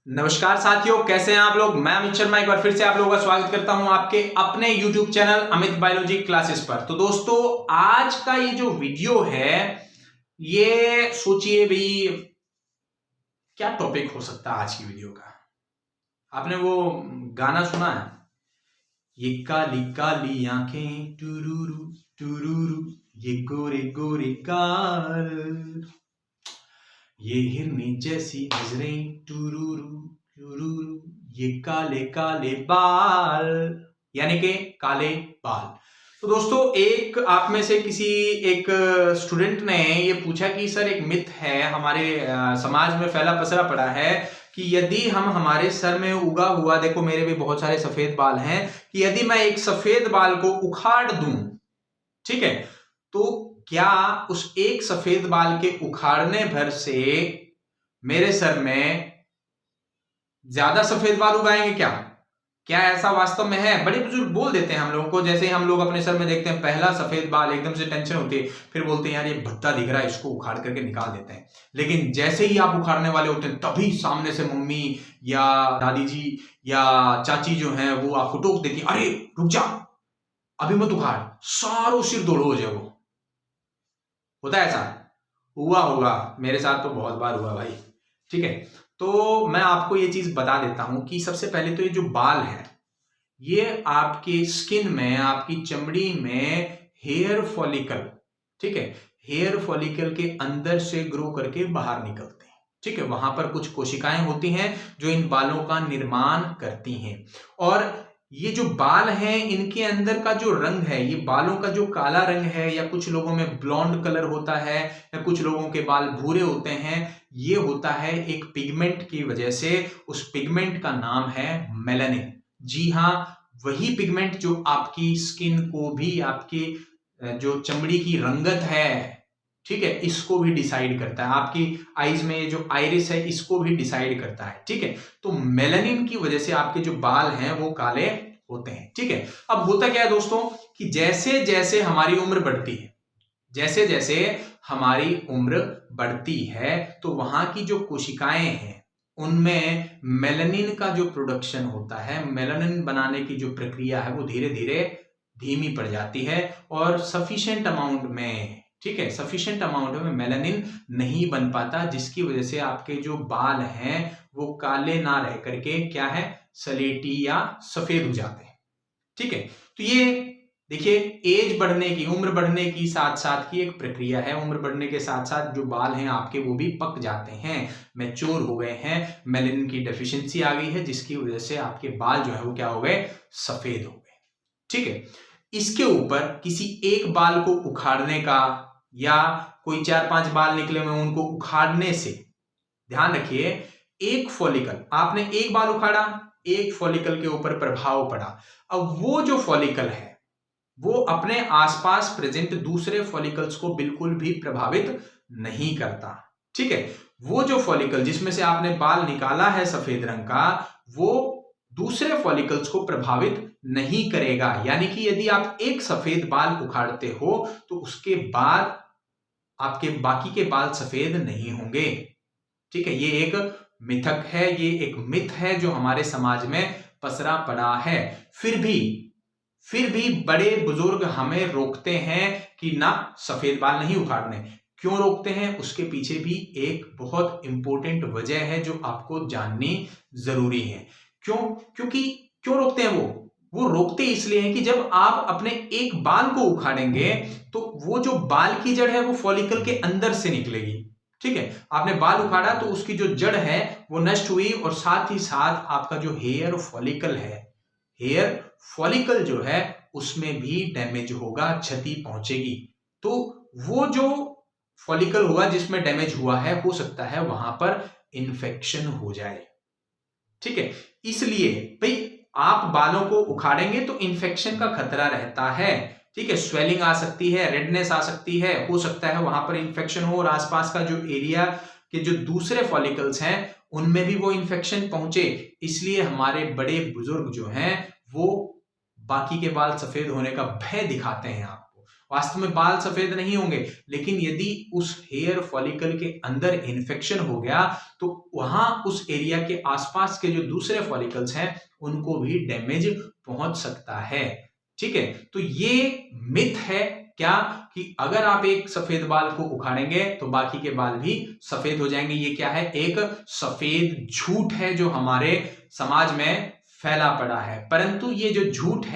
नमस्कार साथियों, कैसे हैं आप लोग। मैं अमित शर्मा एक बार फिर से आप लोगों का स्वागत करता हूं आपके अपने YouTube channel Amit biology classes पर। तो दोस्तों, आज का ये जो वीडियो है, ये सोचिए भाई क्या टॉपिक हो सकता है आज की वीडियो का। आपने वो गाना सुना है, ये काली काली आंखें टुरूरू टुरूरू, ये गोरे गोरे गाल, ये हिरनी जैसी नजरें टुरूरू टुरूरू, ये काले काले बाल, यानी कि काले बाल। तो दोस्तों, एक आप में से किसी एक स्टूडेंट ने ये पूछा कि सर, एक मिथ है हमारे समाज में फैला पसरा पड़ा है कि यदि हम हमारे सर में उगा हुआ, देखो मेरे भी बहुत सारे सफेद बाल हैं, कि यदि मैं एक सफेद बाल को उखाड़ दूं, ठीक है, तो क्या उस एक सफेद बाल के उखाड़ने भर से मेरे सर में ज्यादा सफेद बाल उगाएंगे? क्या ऐसा वास्तव में है? बड़े बुजुर्ग बोल देते हैं हम लोगों को, जैसे हम लोग अपने सर में देखते हैं पहला सफेद बाल, एकदम से टेंशन होती है, फिर बोलते हैं यार ये भद्दा दिख रहा है, इसको उखाड़ करके निकाल देते हैं। लेकिन जैसे ही आप उखाड़ने वाले होते हैं, तभी सामने से मम्मी या दादी जी या चाची जो है वो आपको टोक देती है, अरे रुक जा, अभी मत उखाड़, सारो सिर धोलो हो जाए। वो होता है ऐसा? हुआ होगा, मेरे साथ तो बहुत बार हुआ भाई। ठीक है, तो मैं आपको ये चीज बता देता हूं कि सबसे पहले तो ये जो बाल है, ये आपके स्किन में, आपकी चमड़ी में हेयर फॉलिकल, ठीक है, हेयर फॉलिकल के अंदर से ग्रो करके बाहर निकलते हैं। ठीक है, वहां पर कुछ कोशिकाएं होती हैं जो इन बालों का निर्माण करती हैं। और ये जो बाल हैं, इनके अंदर का जो रंग है, ये बालों का जो काला रंग है, या कुछ लोगों में ब्लॉन्ड कलर होता है, या कुछ लोगों के बाल भूरे होते हैं, ये होता है एक पिगमेंट की वजह से। उस पिगमेंट का नाम है मेलानिन। जी हाँ, वही पिगमेंट जो आपकी स्किन को भी, आपकी जो चमड़ी की रंगत है, ठीक है, इसको भी डिसाइड करता है। आपकी आईज में जो आइरिस है, इसको भी डिसाइड करता है। ठीक है, तो मेलानिन की वजह से आपके जो बाल हैं वो काले होते हैं। ठीक है, अब होता क्या है दोस्तों कि जैसे जैसे हमारी उम्र बढ़ती है, जैसे जैसे हमारी उम्र बढ़ती है, तो वहां की जो कोशिकाएं हैं उनमें मेलानिन का जो प्रोडक्शन होता है, मेलानिन बनाने की जो प्रक्रिया है, वो धीरे धीरे धीमी पड़ जाती है और सफिशिएंट अमाउंट में, ठीक है, सफिशिएंट अमाउंट में मेलानिन नहीं बन पाता, जिसकी वजह से आपके जो बाल हैं वो काले ना रह करके क्या है, सलेटी या सफेद हो जाते हैं। ठीक है, तो ये देखिए, एज बढ़ने की, उम्र बढ़ने की साथ साथ की एक प्रक्रिया है। उम्र बढ़ने के साथ साथ जो बाल हैं आपके, वो भी पक जाते हैं, मैच्योर हो गए हैं, मेलानिन की डेफिशिएंसी आ गई है, जिसकी वजह से आपके बाल जो है वो क्या हो गए, सफेद हो गए। ठीक है, इसके ऊपर किसी एक बाल को उखाड़ने का, या कोई 4-5 बाल निकले हुए उनको उखाड़ने से, ध्यान रखिए, एक फॉलिकल, आपने एक बाल उखाड़ा, एक फॉलिकल के ऊपर प्रभाव पड़ा। अब वो जो फॉलिकल है वो अपने आसपास प्रेजेंट दूसरे फॉलिकल्स को बिल्कुल भी प्रभावित नहीं करता। ठीक है, वो जो फॉलिकल जिसमें से आपने बाल निकाला है सफेद रंग का, वो दूसरे फॉलिकल्स को प्रभावित नहीं करेगा। यानी कि यदि आप एक सफेद बाल उखाड़ते हो तो उसके बाद आपके बाकी के बाल सफेद नहीं होंगे। ठीक है, ये एक मिथक है, ये एक मिथ है जो हमारे समाज में पसरा पड़ा है। फिर भी बड़े बुजुर्ग हमें रोकते हैं कि ना, सफेद बाल नहीं उखाड़ने। क्यों रोकते हैं, उसके पीछे भी एक बहुत इंपॉर्टेंट वजह है जो आपको जाननी जरूरी है। क्यों रोकते हैं? वो रोकते इसलिए हैं कि जब आप अपने एक बाल को उखाड़ेंगे तो वो जो बाल की जड़ है वो फॉलिकल के अंदर से निकलेगी। ठीक है, आपने बाल उखाड़ा तो उसकी जो जड़ है वो नष्ट हुई, और साथ ही साथ आपका जो हेयर फॉलिकल है, हेयर फॉलिकल जो है उसमें भी डैमेज होगा, क्षति पहुंचेगी। तो वो जो फॉलिकल होगा जिसमें डैमेज हुआ है, हो सकता है वहां पर इंफेक्शन हो जाए। ठीक है, इसलिए भाई आप बालों को उखाड़ेंगे तो इंफेक्शन का खतरा रहता है। ठीक है, स्वेलिंग आ सकती है, रेडनेस आ सकती है, हो सकता है वहां पर इंफेक्शन हो, और आसपास का जो एरिया के जो दूसरे फॉलिकल्स हैं उनमें भी वो इंफेक्शन पहुंचे। इसलिए हमारे बड़े बुजुर्ग जो हैं वो बाकी के बाल सफेद होने का भय दिखाते हैं आपको, वास्तव में बाल सफेद नहीं होंगे, लेकिन यदि उस हेयर फॉलिकल के अंदर इन्फेक्शन हो गया तो वहां उस एरिया के आसपास के जो दूसरे फॉलिकल्स हैं उनको भी डैमेज पहुंच सकता है। ठीक है, तो ये मिथ है क्या कि अगर आप एक सफेद बाल को उखाड़ेंगे तो बाकी के बाल भी सफेद हो जाएंगे। ये क्या है? एक सफेद झूठ है जो हमारे समाज में फैला पड़ा है। परंतु ये जो झूठ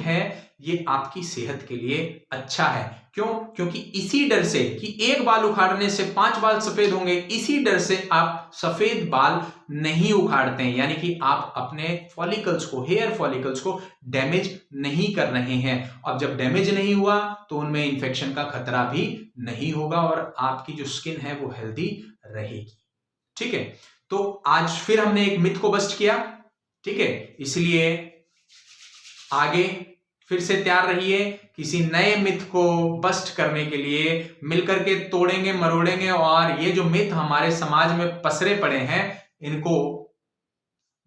है ये आपकी सेहत के लिए अच्छा है। क्यों? क्योंकि इसी डर से कि एक बाल उखाड़ने से 5 बाल सफेद होंगे, इसी डर से आप सफेद बाल नहीं उखाड़ते हैं, यानी कि आप अपने फॉलिकल्स को, हेयर फॉलिकल्स को डैमेज नहीं कर रहे हैं। अब जब डैमेज नहीं हुआ तो उनमें इंफेक्शन का खतरा भी नहीं होगा और आपकी जो स्किन है वो हेल्दी रहेगी। ठीक है, तो आज फिर हमने एक मिथ को बस्ट किया। ठीक है, इसलिए आगे फिर से तैयार रहिए किसी नए मिथ को बस्ट करने के लिए। मिलकर के तोड़ेंगे, मरोड़ेंगे और ये जो मिथ हमारे समाज में पसरे पड़े हैं इनको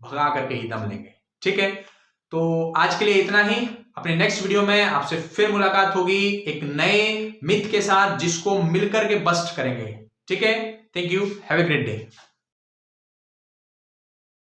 भगा करके ही दम लेंगे। ठीक है, तो आज के लिए इतना ही। अपने नेक्स्ट वीडियो में आपसे फिर मुलाकात होगी एक नए मिथ के साथ जिसको मिलकर के बस्ट करेंगे। ठीक है, thank you, have a great day.